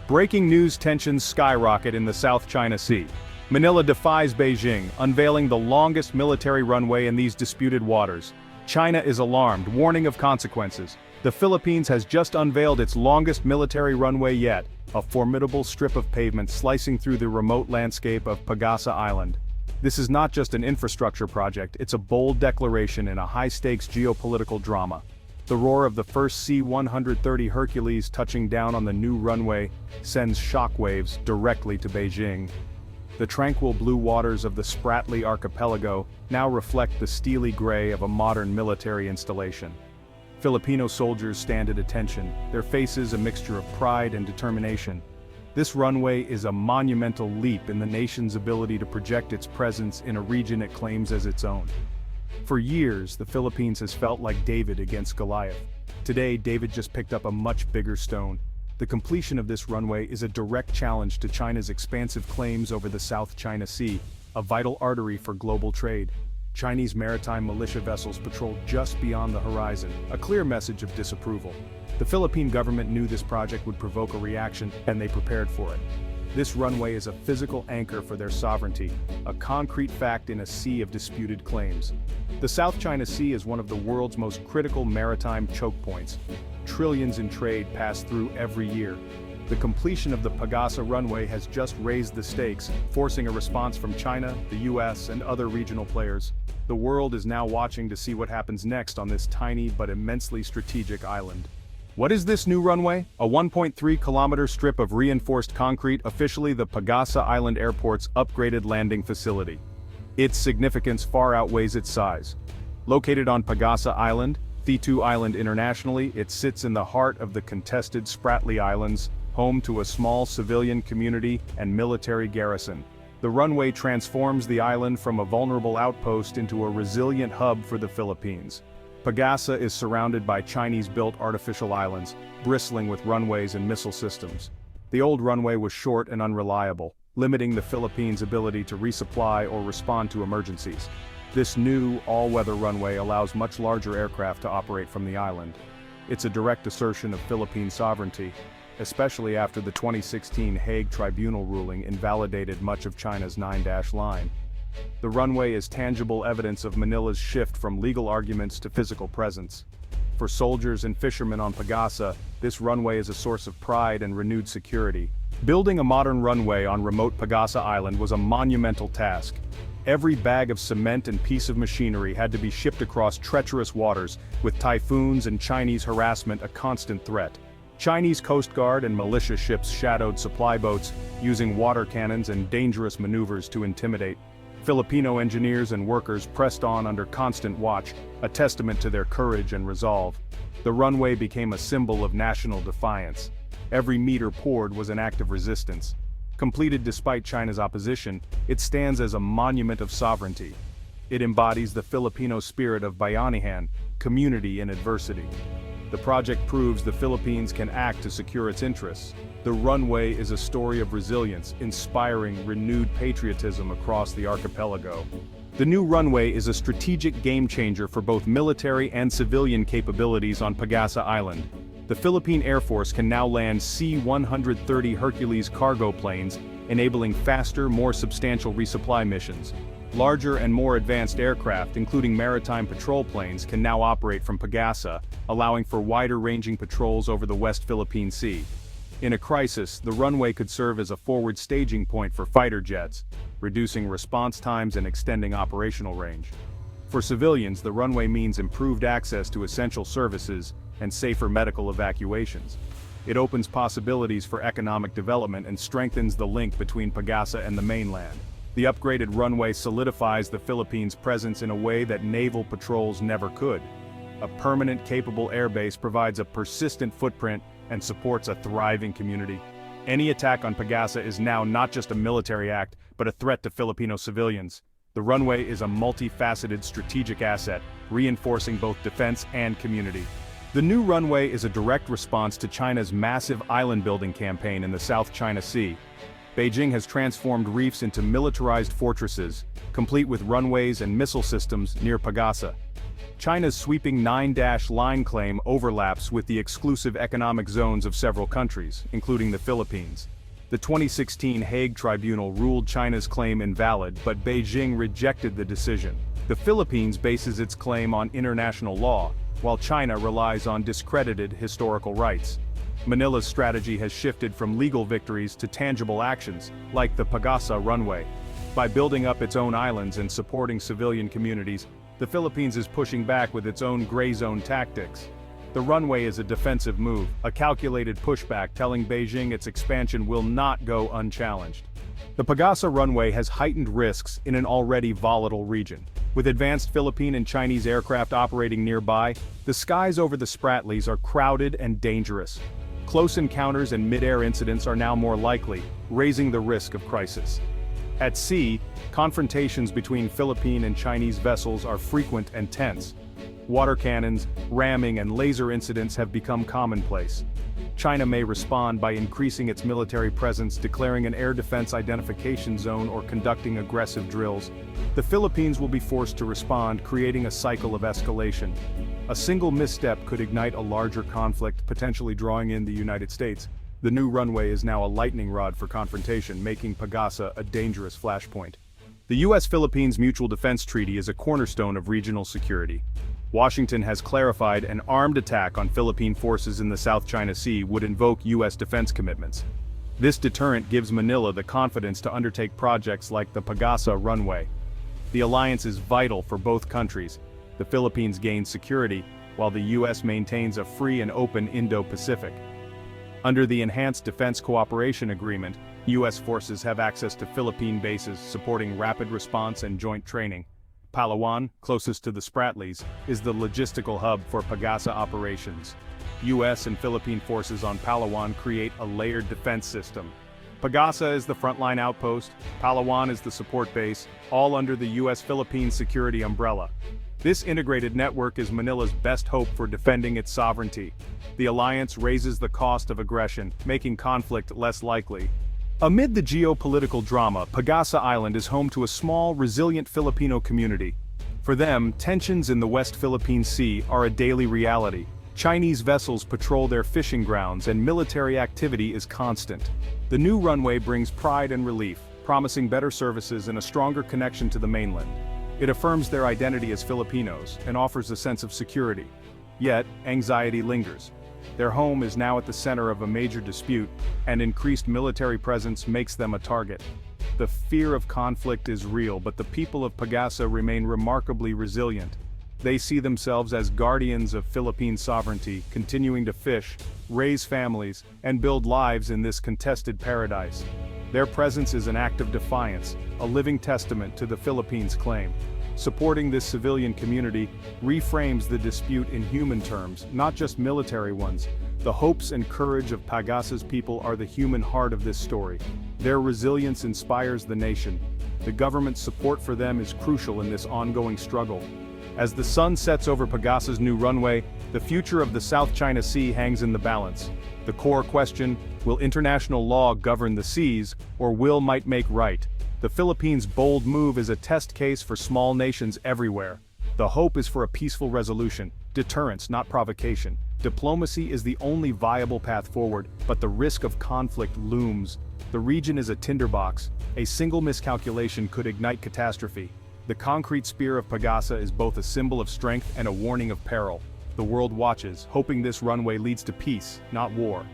Breaking news: tensions skyrocket in the South China Sea. Manila defies Beijing, unveiling the longest military runway in these disputed waters. China is alarmed, warning of consequences. The Philippines has just unveiled its longest military runway yet, a formidable strip of pavement slicing through the remote landscape of Pagasa Island. This is not just an infrastructure project, it's a bold declaration in a high-stakes geopolitical drama. The roar of the first C-130 Hercules touching down on the new runway sends shockwaves directly to Beijing. The tranquil blue waters of the Spratly archipelago now reflect the steely gray of a modern military installation. Filipino soldiers stand at attention, their faces a mixture of pride and determination. This runway is a monumental leap in the nation's ability to project its presence in a region it claims as its own. For years, the Philippines has felt like David against Goliath. Today, David just picked up a much bigger stone. The completion of this runway is a direct challenge to China's expansive claims over the South China Sea, a vital artery for global trade. Chinese maritime militia vessels patrol just beyond the horizon, a clear message of disapproval. The Philippine government knew this project would provoke a reaction, and they prepared for it. This runway is a physical anchor for their sovereignty, a concrete fact in a sea of disputed claims. The South China Sea is one of the world's most critical maritime choke points. Trillions in trade pass through every year. The completion of the Pagasa runway has just raised the stakes, forcing a response from China, the US, and other regional players. The world is now watching to see what happens next on this tiny but immensely strategic island. What is this new runway? A 1.3-kilometer strip of reinforced concrete, officially the Pagasa Island Airport's upgraded landing facility. Its significance far outweighs its size. Located on Pagasa Island, Thitu Island internationally, it sits in the heart of the contested Spratly Islands, home to a small civilian community and military garrison. The runway transforms the island from a vulnerable outpost into a resilient hub for the Philippines. Pagasa is surrounded by Chinese-built artificial islands, bristling with runways and missile systems. The old runway was short and unreliable, limiting the Philippines' ability to resupply or respond to emergencies. This new, all-weather runway allows much larger aircraft to operate from the island. It's a direct assertion of Philippine sovereignty, especially after the 2016 Hague Tribunal ruling invalidated much of China's 9-dash line. The runway is tangible evidence of Manila's shift from legal arguments to physical presence. For soldiers and fishermen on Pagasa, this runway is a source of pride and renewed security. Building a modern runway on remote Pagasa Island was a monumental task. Every bag of cement and piece of machinery had to be shipped across treacherous waters, with typhoons and Chinese harassment a constant threat. Chinese Coast Guard and militia ships shadowed supply boats, using water cannons and dangerous maneuvers to intimidate. Filipino engineers and workers pressed on under constant watch, a testament to their courage and resolve. The runway became a symbol of national defiance. Every meter poured was an act of resistance. Completed despite China's opposition, it stands as a monument of sovereignty. It embodies the Filipino spirit of bayanihan, community in adversity. The project proves the Philippines can act to secure its interests. The runway is a story of resilience, inspiring renewed patriotism across the archipelago. The new runway is a strategic game-changer for both military and civilian capabilities on Pagasa Island. The Philippine Air Force can now land C-130 Hercules cargo planes, enabling faster, more substantial resupply missions. Larger and more advanced aircraft, including maritime patrol planes, can now operate from Pagasa, allowing for wider-ranging patrols over the West Philippine Sea. In a crisis, the runway could serve as a forward staging point for fighter jets, reducing response times and extending operational range. For civilians, the runway means improved access to essential services and safer medical evacuations. It opens possibilities for economic development and strengthens the link between Pagasa and the mainland. The upgraded runway solidifies the Philippines' presence in a way that naval patrols never could. A permanent, capable airbase provides a persistent footprint and supports a thriving community. Any attack on Pagasa is now not just a military act, but a threat to Filipino civilians. The runway is a multifaceted strategic asset, reinforcing both defense and community. The new runway is a direct response to China's massive island-building campaign in the South China Sea. Beijing has transformed reefs into militarized fortresses, complete with runways and missile systems near Pagasa. China's sweeping 9-line claim overlaps with the exclusive economic zones of several countries, including the Philippines. The 2016 Hague Tribunal ruled China's claim invalid, but Beijing rejected the decision. The Philippines bases its claim on international law, while China relies on discredited historical rights. Manila's strategy has shifted from legal victories to tangible actions, like the Pagasa runway. By building up its own islands and supporting civilian communities, the Philippines is pushing back with its own gray zone tactics. The runway is a defensive move, a calculated pushback telling Beijing its expansion will not go unchallenged. The Pagasa runway has heightened risks in an already volatile region. With advanced Philippine and Chinese aircraft operating nearby, the skies over the Spratlys are crowded and dangerous. Close encounters and mid-air incidents are now more likely, raising the risk of crisis. At sea, confrontations between Philippine and Chinese vessels are frequent and tense. Water cannons, ramming and laser incidents have become commonplace. China may respond by increasing its military presence, declaring an air defense identification zone or conducting aggressive drills. The Philippines will be forced to respond, creating a cycle of escalation. A single misstep could ignite a larger conflict, potentially drawing in the United States. The new runway is now a lightning rod for confrontation, making Pagasa a dangerous flashpoint. The U.S.-Philippines Mutual Defense Treaty is a cornerstone of regional security. Washington has clarified an armed attack on Philippine forces in the South China Sea would invoke U.S. defense commitments. This deterrent gives Manila the confidence to undertake projects like the Pagasa runway. The alliance is vital for both countries. The Philippines gains security, while the U.S. maintains a free and open Indo-Pacific. Under the Enhanced Defense Cooperation Agreement, U.S. forces have access to Philippine bases supporting rapid response and joint training. Palawan, closest to the Spratlys, is the logistical hub for Pagasa operations. U.S. and Philippine forces on Palawan create a layered defense system. Pagasa is the frontline outpost, Palawan is the support base, all under the U.S.-Philippine security umbrella. This integrated network is Manila's best hope for defending its sovereignty. The alliance raises the cost of aggression, making conflict less likely. Amid the geopolitical drama, Pagasa Island is home to a small, resilient Filipino community. For them, tensions in the West Philippine Sea are a daily reality. Chinese vessels patrol their fishing grounds and military activity is constant. The new runway brings pride and relief, promising better services and a stronger connection to the mainland. It affirms their identity as Filipinos and offers a sense of security. Yet, anxiety lingers. Their home is now at the center of a major dispute, and increased military presence makes them a target. The fear of conflict is real, but the people of Pagasa remain remarkably resilient. They see themselves as guardians of Philippine sovereignty, continuing to fish, raise families, and build lives in this contested paradise. Their presence is an act of defiance, a living testament to the Philippines' claim. Supporting this civilian community reframes the dispute in human terms, not just military ones. The hopes and courage of Pagasa's people are the human heart of this story. Their resilience inspires the nation. The government's support for them is crucial in this ongoing struggle. As the sun sets over Pagasa's new runway, the future of the South China Sea hangs in the balance. The core question, will international law govern the seas, or will might make right? The Philippines' bold move is a test case for small nations everywhere. The hope is for a peaceful resolution, deterrence, not provocation. Diplomacy is the only viable path forward, but the risk of conflict looms. The region is a tinderbox. A single miscalculation could ignite catastrophe. The concrete spear of Pagasa is both a symbol of strength and a warning of peril. The world watches, hoping this runway leads to peace, not war.